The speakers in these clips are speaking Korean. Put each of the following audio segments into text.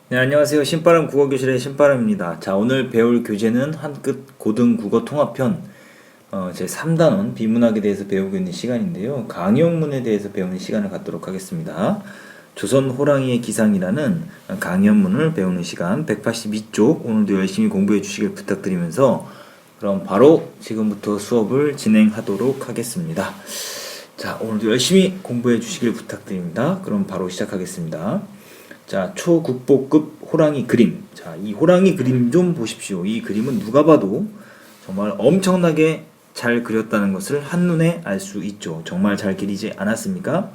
네, 안녕하세요. 신바람 국어교실의 신바람입니다. 자, 오늘 배울 교재는 한끗 고등국어 통합편 제 3단원 비문학에 대해서 배우고 있는 시간인데요. 강연문에 대해서 배우는 시간을 갖도록 하겠습니다. 조선 호랑이의 기상이라는 강연문을 배우는 시간 182쪽 오늘도 열심히 공부해 주시길 부탁드리면서 그럼 바로 지금부터 수업을 진행하도록 하겠습니다. 자, 오늘도 열심히 공부해 주시길 부탁드립니다. 그럼 바로 시작하겠습니다. 자, 초국보급 호랑이 그림. 자, 이 호랑이 그림 좀 보십시오. 이 그림은 누가 봐도 정말 엄청나게 잘 그렸다는 것을 한눈에 알 수 있죠. 정말 잘 그리지 않았습니까?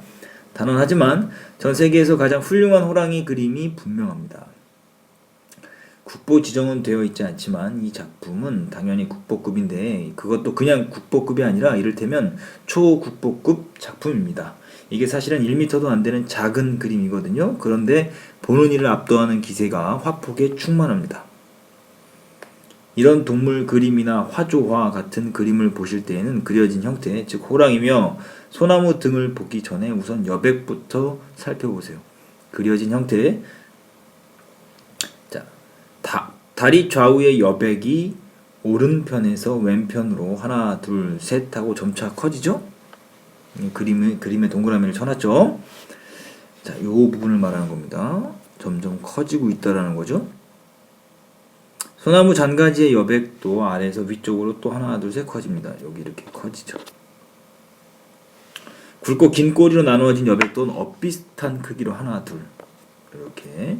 단언하지만 전 세계에서 가장 훌륭한 호랑이 그림이 분명합니다. 국보 지정은 되어 있지 않지만 이 작품은 당연히 국보급인데 그것도 그냥 국보급이 아니라 이를테면 초국보급 작품입니다. 이게 사실은 1m도 안 되는 작은 그림이거든요. 그런데 보는 이를 압도하는 기세가 화폭에 충만합니다. 이런 동물 그림이나 화조화 같은 그림을 보실 때에는 그려진 형태, 즉 호랑이며 소나무 등을 보기 전에 우선 여백부터 살펴보세요. 그려진 형태, 자, 다리 좌우의 여백이 오른편에서 왼편으로 하나, 둘, 셋 하고 점차 커지죠? 그림에 동그라미를 쳐놨죠? 자, 이 부분을 말하는 겁니다. 점점 커지고 있다라는 거죠. 소나무 잔가지의 여백도 아래에서 위쪽으로 또 하나, 둘, 셋 커집니다. 여기 이렇게 커지죠. 굵고 긴 꼬리로 나누어진 여백도 엇비슷한 크기로 하나, 둘, 이렇게.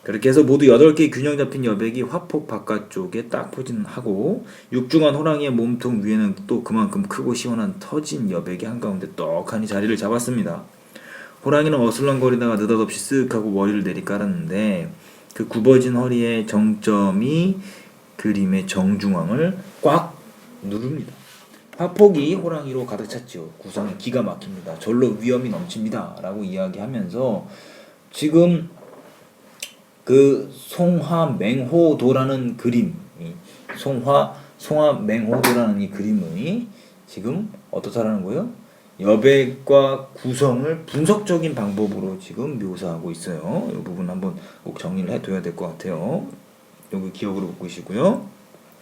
그렇게 해서 모두 8개의 균형 잡힌 여백이 화폭 바깥쪽에 딱 포진하고 육중한 호랑이의 몸통 위에는 또 그만큼 크고 시원한 터진 여백이 한가운데 떡하니 자리를 잡았습니다. 호랑이는 어슬렁거리다가 느닷없이 쓱 하고 머리를 내리깔았는데 그 굽어진 허리의 정점이 그림의 정중앙을 꽉 누릅니다. 화폭이 호랑이로 가득 찼죠. 구성이 기가 막힙니다. 절로 위험이 넘칩니다. 라고 이야기하면서 지금 그 송화맹호도라는 그림, 송화맹호도라는 이 그림이 지금 어떻다라는 거예요? 여백과 구성을 분석적인 방법으로 지금 묘사하고 있어요. 이 부분 한번 꼭 정리를 해둬야 될 것 같아요. 여기 기억으로 묶으시고요.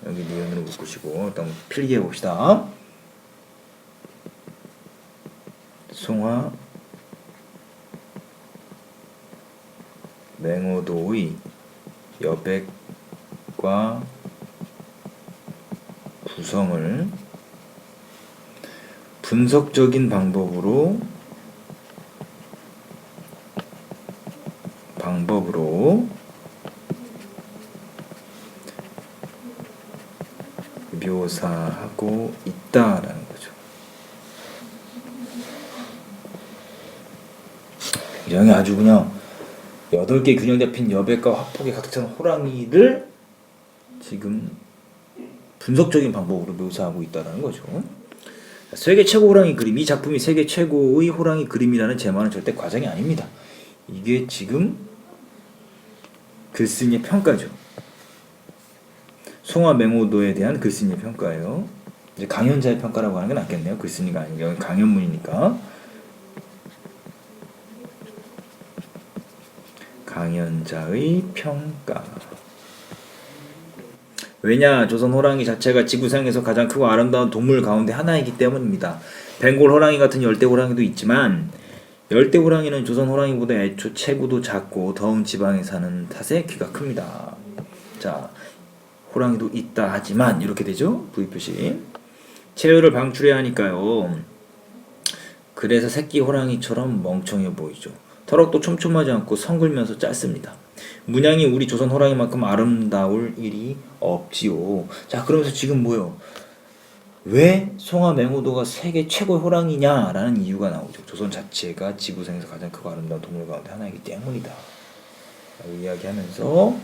여기 니은으로 묶으시고 일단 필기해 봅시다. 송화맹호도의 여백과 구성을 분석적인 방법으로 묘사하고 있다라는 거죠. 굉장히 아주 그냥 8개 균형 잡힌 여백과 화폭에 가득 찬 호랑이를 지금 분석적인 방법으로 묘사하고 있다는 거죠. 세계 최고 호랑이 그림, 이 작품이 세계 최고의 호랑이 그림이라는 제 말은 절대 과장이 아닙니다. 이게 지금 글쓴이의 평가죠. 송화맹호도에 대한 글쓴이의 평가예요. 이제 강연자의 평가라고 하는 게 낫겠네요. 글쓴이가 아니고 강연문이니까. 강연자의 평가. 왜냐? 조선 호랑이 자체가 지구상에서 가장 크고 아름다운 동물 가운데 하나이기 때문입니다. 벵골 호랑이 같은 열대 호랑이도 있지만 열대 호랑이는 조선 호랑이보다 애초 체구도 작고 더운 지방에 사는 탓에 귀가 큽니다. 자, 호랑이도 있다 하지만 이렇게 되죠. V 표시. 체외를 방출해야 하니까요. 그래서 새끼 호랑이처럼 멍청해 보이죠. 털럭도 촘촘하지 않고 성글면서 짧습니다. 문양이 우리 조선 호랑이만큼 아름다울 일이 없지요. 자, 그러면서 지금 뭐요? 왜 송화맹호도가 세계 최고의 호랑이냐라는 이유가 나오죠. 조선 자체가 지구상에서 가장 크고 아름다운 동물 가운데 하나이기 때문이다. 라고 이야기하면서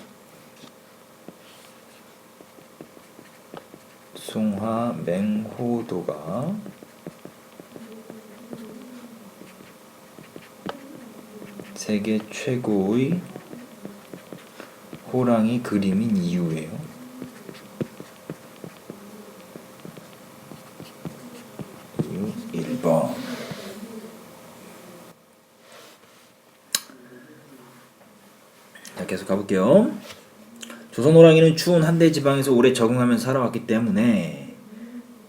송화맹호도가 세계 최고의 호랑이 그림인 이유예요. 이유 1번. 계속 가볼게요. 조선 호랑이는 추운 한대 지방에서 오래 적응하면서 살아왔기 때문에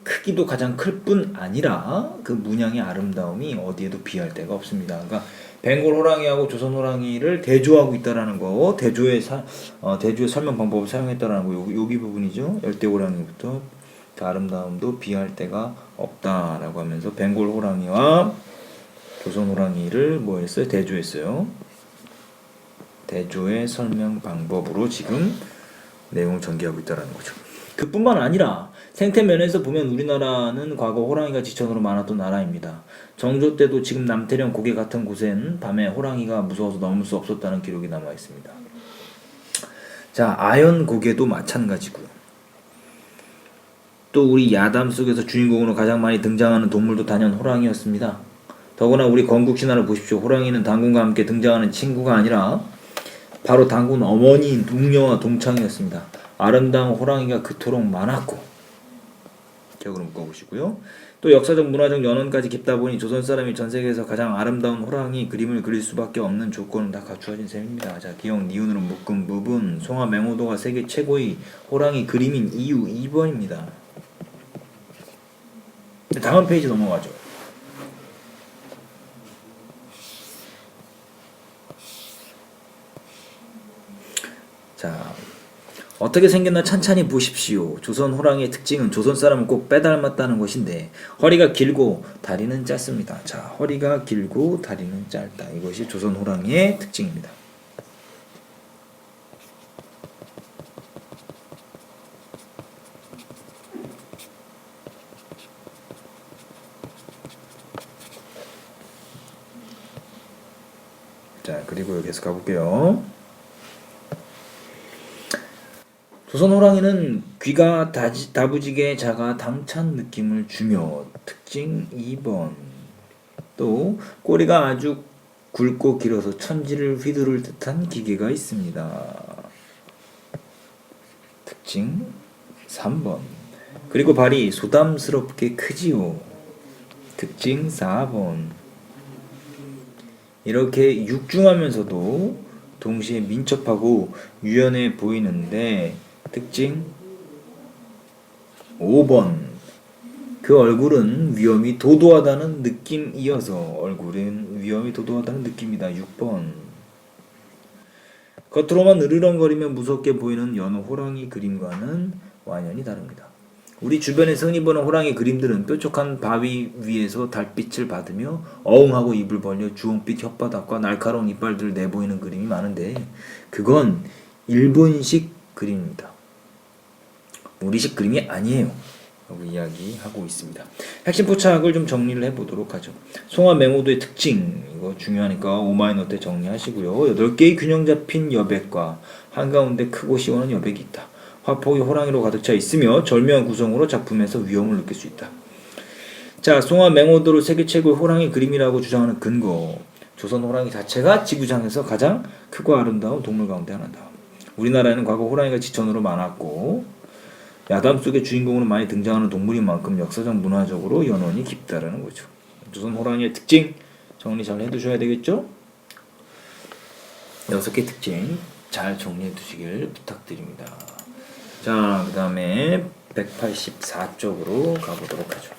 크기도 가장 클 뿐 아니라 그 문양의 아름다움이 어디에도 비할 데가 없습니다. 그러니까 벵골 호랑이하고 조선 호랑이를 대조하고 있다라는 거, 대조의 설명 방법을 사용했다라는 거, 여기 부분이죠. 열대 호랑이부터 그 아름다움도 비할 데가 없다라고 하면서 벵골 호랑이와 조선 호랑이를 뭐 했어요? 대조했어요. 대조의 설명 방법으로 지금 내용을 전개하고 있다라는 거죠. 그뿐만 아니라 생태 면에서 보면 우리나라는 과거 호랑이가 지천으로 많았던 나라입니다. 정조 때도 지금 남태령 고개 같은 곳엔 밤에 호랑이가 무서워서 넘을 수 없었다는 기록이 남아 있습니다. 자, 아연 고개도 마찬가지고요. 또 우리 야담 속에서 주인공으로 가장 많이 등장하는 동물도 단연 호랑이였습니다. 더구나 우리 건국 신화를 보십시오. 호랑이는 당군과 함께 등장하는 친구가 아니라 바로 당군 어머니인 웅녀와 동창이었습니다. 아름다운 호랑이가 그토록 많았고, 기억으로 묶어보시고요. 또 역사적 문화적 연원까지 깊다 보니 조선 사람이 전 세계에서 가장 아름다운 호랑이 그림을 그릴 수밖에 없는 조건은 다 갖추어진 셈입니다. 자, 기억 니은으로 묶은 부분, 송화 맹호도가 세계 최고의 호랑이 그림인 이유 2번입니다. 다음 페이지 넘어가죠. 자, 어떻게 생겼나 찬찬히 보십시오. 조선 호랑이의 특징은 조선 사람을 꼭 빼닮았다는 것인데 허리가 길고 다리는 짧습니다. 자, 허리가 길고 다리는 짧다. 이것이 조선 호랑이의 특징입니다. 자, 그리고 계속 가볼게요. 조선 호랑이는 귀가 다부지게 작아 당찬 느낌을 주며 특징 2번. 또 꼬리가 아주 굵고 길어서 천지를 휘두를 듯한 기계가 있습니다. 특징 3번. 그리고 발이 소담스럽게 크지요. 특징 4번. 이렇게 육중하면서도 동시에 민첩하고 유연해 보이는데 특징 5번. 그 얼굴은 위험이 도도하다는 느낌이어서 얼굴은 위험이 도도하다는 느낌이다. 6번. 겉으로만 으르렁거리며 무섭게 보이는 여느 호랑이 그림과는 완연히 다릅니다. 우리 주변에서 흔히 보는 호랑이 그림들은 뾰족한 바위 위에서 달빛을 받으며 어흥하고 입을 벌려 주홍빛 혓바닥과 날카로운 이빨들을 내보이는 그림이 많은데 그건 일본식 그림입니다. 우리식 그림이 아니에요. 라고 이야기하고 있습니다. 핵심 포착을 좀 정리를 해보도록 하죠. 송화 맹호도의 특징, 이거 중요하니까 오마이노트 정리하시고요. 8개의 균형 잡힌 여백과 한가운데 크고 시원한 여백이 있다. 화폭이 호랑이로 가득 차 있으며 절묘한 구성으로 작품에서 위험을 느낄 수 있다. 자, 송화 맹호도를 세계 최고의 호랑이 그림이라고 주장하는 근거. 조선 호랑이 자체가 지구상에서 가장 크고 아름다운 동물 가운데 하나다. 우리나라에는 과거 호랑이가 지천으로 많았고 야담 속의 주인공으로 많이 등장하는 동물인 만큼 역사적 문화적으로 연원이 깊다라는 거죠. 조선 호랑이의 특징 정리 잘 해두셔야 되겠죠? 6개 특징 잘 정리해 두시길 부탁드립니다. 자, 그 다음에 184쪽으로 가보도록 하죠.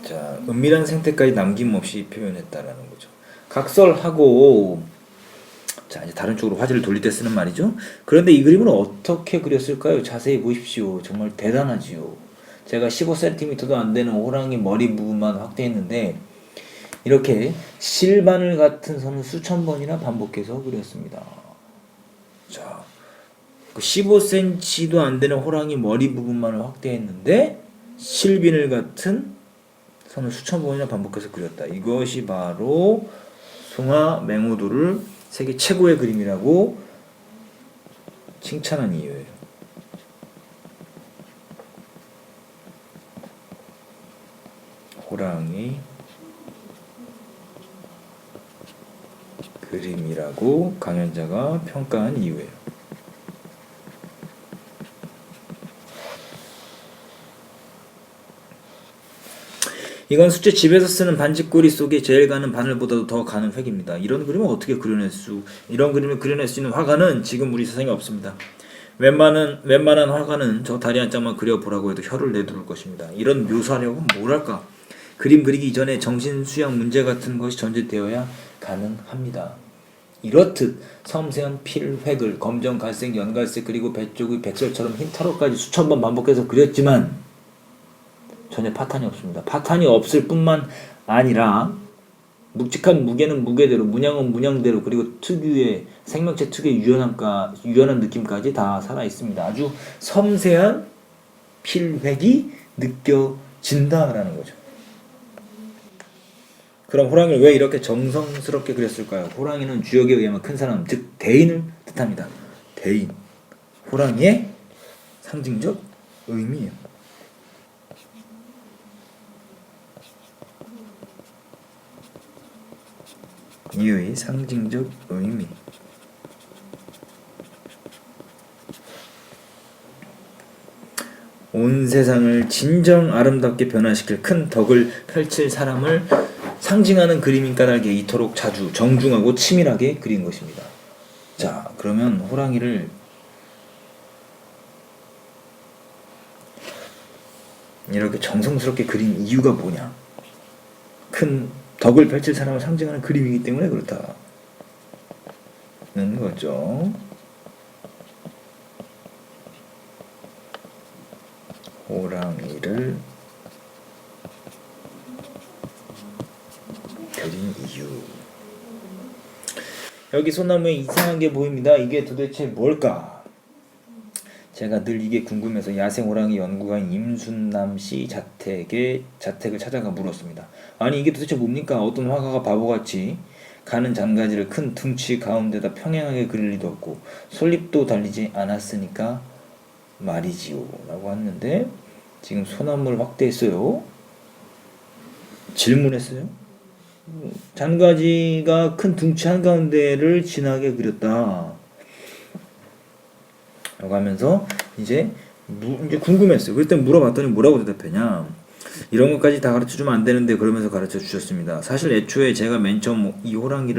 자, 은밀한 생태까지 남김없이 표현했다라는 거죠. 각설하고, 자, 이제 다른 쪽으로 화제를 돌릴 때 쓰는 말이죠. 그런데 이 그림을 어떻게 그렸을까요? 자세히 보십시오. 정말 대단하지요. 제가 15cm도 안 되는 호랑이 머리 부분만 확대했는데 이렇게 실바늘 같은 선을 수천 번이나 반복해서 그렸습니다. 자, 15cm도 안 되는 호랑이 머리 부분만을 확대했는데 실비늘 같은 선을 수천 번이나 반복해서 그렸다. 이것이 바로 송화 맹호도를 세계 최고의 그림이라고 칭찬한 이유예요. 호랑이 그림이라고 강연자가 평가한 이유예요. 이건 숙제 집에서 쓰는 반지꼬리 속에 제일 가는 바늘보다도 더 가는 획입니다. 이런 그림을 어떻게 이런 그림을 그려낼 수 있는 화가는 지금 우리 세상에 없습니다. 웬만한 화가는 저 다리 한 짝만 그려보라고 해도 혀를 내두를 것입니다. 이런 묘사력은 뭐랄까? 그림 그리기 이전에 정신 수양 문제 같은 것이 전제되어야 가능합니다. 이렇듯 섬세한 필획을 검정, 갈색, 연갈색 그리고 배 쪽의 백설처럼 흰 타로까지 수천 번 반복해서 그렸지만 전혀 파탄이 없습니다. 파탄이 없을 뿐만 아니라 묵직한 무게는 무게대로, 문양은 문양대로, 그리고 특유의 생명체 특유의 유연한 느낌까지 다 살아 있습니다. 아주 섬세한 필획이 느껴진다라는 거죠. 그럼 호랑이를 왜 이렇게 정성스럽게 그렸을까요? 호랑이는 주역에 의하면 큰 사람, 즉 대인을 뜻합니다. 대인. 호랑이의 상징적 의미예요. 이의 상징적 의미. 온 세상을 진정 아름답게 변화시킬 큰 덕을 펼칠 사람을 상징하는 그림인 까닭에 이토록 자주 정중하고 치밀하게 그린 것입니다. 자, 그러면 호랑이를 이렇게 정성스럽게 그린 이유가 뭐냐? 큰 덕을 펼칠 사람을 상징하는 그림이기 때문에 그렇다는 거죠. 호랑이를 그린 이유. 여기 소나무에 이상한 게 보입니다. 이게 도대체 뭘까? 제가 늘 이게 궁금해서 야생 호랑이 연구가인 임순남 씨 자택을 찾아가 물었습니다. 아니 이게 도대체 뭡니까? 어떤 화가가 바보같이 가는 잔가지를 큰 둥치 가운데다 평행하게 그릴 리도 없고 솔잎도 달리지 않았으니까 말이지요 라고 했는데 지금 소나무를 확대했어요. 질문했어요. 잔가지가 큰 둥치 한가운데를 진하게 그렸다 라고 하면서 이제 궁금했어요. 그때 물어봤더니 뭐라고 대답했냐. 이런 것까지 다 가르쳐주면 안 되는데 그러면서 가르쳐 주셨습니다. 사실 애초에 제가 맨 처음 이 호랑이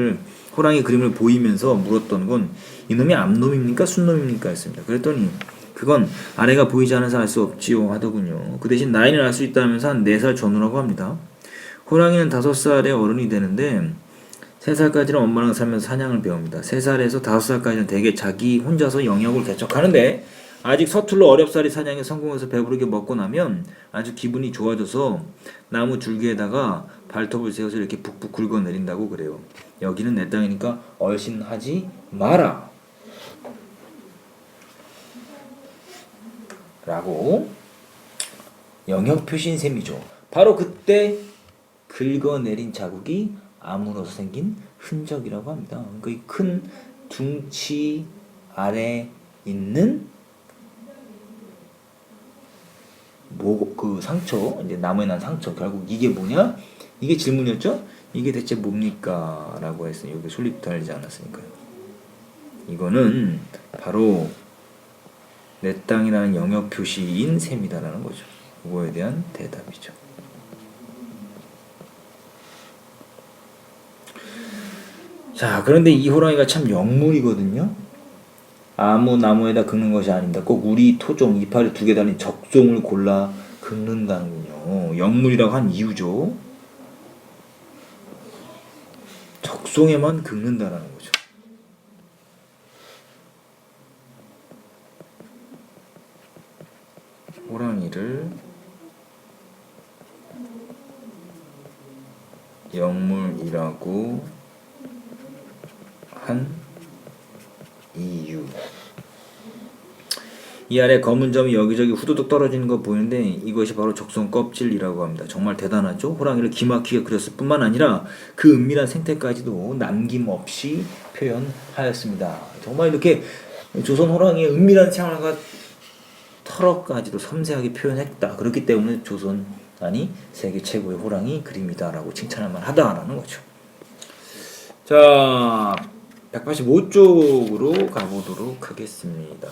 그림을 보이면서 물었던 건 이놈이 암놈입니까 순놈입니까 했습니다. 그랬더니 그건 아래가 보이지 않아서 알 수 없지요 하더군요. 그 대신 나이를 알 수 있다면서 한 4살 전후라고 합니다. 호랑이는 5살에 어른이 되는데 3살까지는 엄마랑 살면서 사냥을 배웁니다. 3살에서 5살까지는 대개 자기 혼자서 영역을 개척하는데 아직 서툴러 어렵사리 사냥에 성공해서 배부르게 먹고 나면 아주 기분이 좋아져서 나무 줄기에다가 발톱을 세워서 이렇게 북북 긁어내린다고 그래요. 여기는 내 땅이니까 얼씬하지 마라 라고 영역 표시인 셈이죠. 바로 그때 긁어내린 자국이 암으로서 생긴 흔적이라고 합니다. 그러니까 이 큰 둥치 아래 있는 그 상처, 이제 나무에 난 상처, 결국 이게 뭐냐? 이게 질문이었죠? 이게 대체 뭡니까? 라고 했어요. 여기 솔잎 달리지 않았으니까요. 이거는 바로 내 땅이라는 영역 표시인 셈이다라는 거죠. 그거에 대한 대답이죠. 자, 그런데 이 호랑이가 참 영물이거든요. 아무 나무에다 긁는 것이 아닙니다. 꼭 우리 토종 이파리 2개 달린 적종을 골라 긁는다는군요. 영물이라고 한 이유죠. 적종에만 긁는다라는 거죠. 호랑이를 영물이라고 한 이유. 이 아래 검은 점이 여기저기 후두둑 떨어지는 거 보이는데 이것이 바로 적성 껍질이라고 합니다. 정말 대단하죠? 호랑이를 기막히게 그렸을 뿐만 아니라 그 은밀한 생태까지도 남김없이 표현하였습니다. 정말 이렇게 조선 호랑이의 은밀한 생활과 털어까지도 섬세하게 표현했다. 그렇기 때문에 조선 아니 세계 최고의 호랑이 그림이다 라고 칭찬할 만하다라는 거죠. 자, 185쪽으로 가보도록 하겠습니다.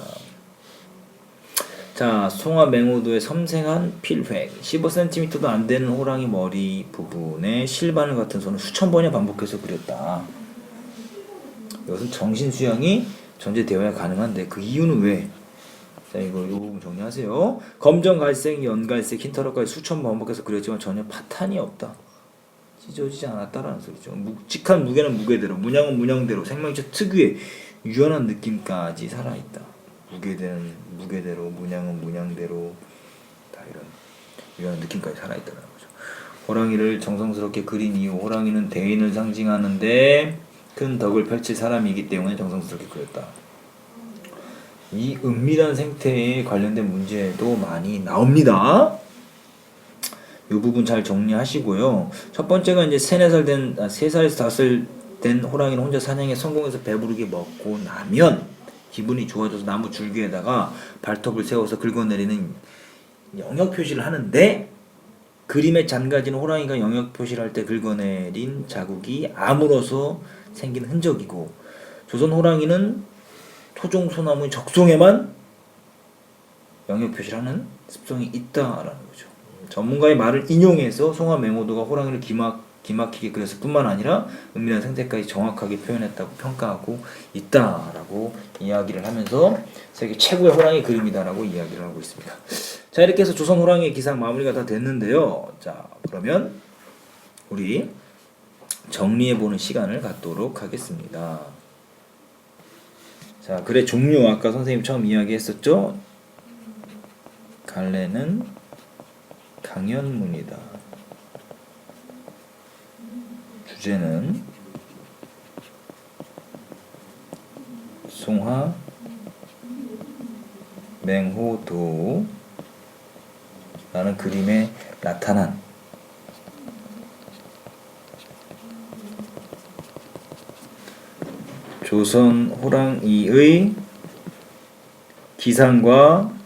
자, 송화 맹호도의 섬생한 필획. 15cm도 안 되는 호랑이 머리 부분에 실바늘 같은 손을 수천 번이나 반복해서 그렸다. 이것은 정신 수양이 전제되어야 가능한데 그 이유는 왜? 자, 이거 이 부분 정리하세요. 검정, 갈색, 연갈색, 흰털까지 수천 번 반복해서 그렸지만 전혀 파탄이 없다. 찢어지지 않았다라는 소리죠. 묵직한 무게는 무게대로, 문양은 문양대로, 생명체 특유의 유연한 느낌까지 살아있다. 무게는 무게대로, 문양은 문양대로, 다 이런 유연한 느낌까지 살아있다는 거죠. 호랑이를 정성스럽게 그린 이유, 호랑이는 대인을 상징하는데 큰 덕을 펼칠 사람이기 때문에 정성스럽게 그렸다. 이 은밀한 생태에 관련된 문제도 많이 나옵니다. 이 부분 잘 정리하시고요. 첫 번째가 이제 3-4살 된, 3살에서 5살 된 호랑이는 혼자 사냥에 성공해서 배부르게 먹고 나면 기분이 좋아져서 나무 줄기에다가 발톱을 세워서 긁어내리는 영역 표시를 하는데, 그림에 잠가진 호랑이가 영역 표시를 할 때 긁어내린 자국이 아물어서 생긴 흔적이고, 조선 호랑이는 토종 소나무 적송에만 영역 표시를 하는 습성이 있다라는 거죠. 전문가의 말을 인용해서 송화 맹호도가 호랑이를 기막히게 그렸을 뿐만 아니라 은밀한 생태까지 정확하게 표현했다고 평가하고 있다라고 이야기를 하면서 세계 최고의 호랑이 그림이다라고 이야기를 하고 있습니다. 자, 이렇게 해서 조선 호랑이의 기상 마무리가 다 됐는데요. 자, 그러면 우리 정리해보는 시간을 갖도록 하겠습니다. 자, 글의 종류 아까 선생님 처음 이야기했었죠? 갈래는 강연문이다. 주제는 송화 맹호도라는 그림에 나타난 조선 호랑이의 기상과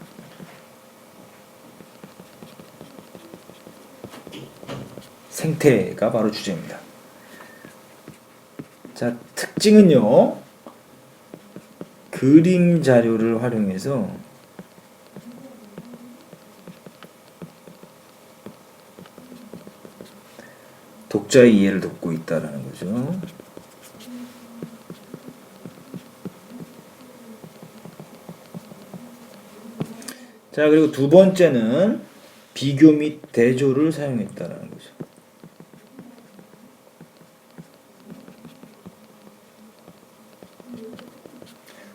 생태가 바로 주제입니다. 자, 특징은요, 그림 자료를 활용해서 독자의 이해를 돕고 있다라는 거죠. 자, 그리고 두 번째는 비교 및 대조를 사용했다라는 거죠.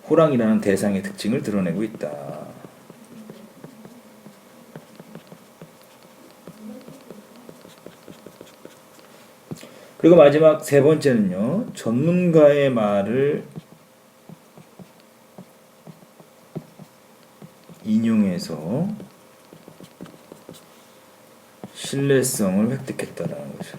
호랑이라는 대상의 특징을 드러내고 있다. 그리고 마지막 세 번째는요, 전문가의 말을 인용해서 신뢰성을 획득했다라는 거죠.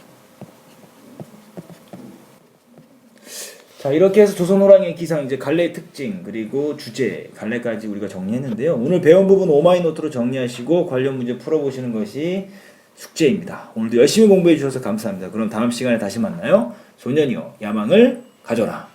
자, 이렇게 해서 조선 호랑이의 기상, 이제 갈래의 특징, 그리고 주제, 갈래까지 우리가 정리했는데요. 오늘 배운 부분 오마이노트로 정리하시고 관련 문제 풀어보시는 것이 숙제입니다. 오늘도 열심히 공부해 주셔서 감사합니다. 그럼 다음 시간에 다시 만나요. 소년이여, 야망을 가져라.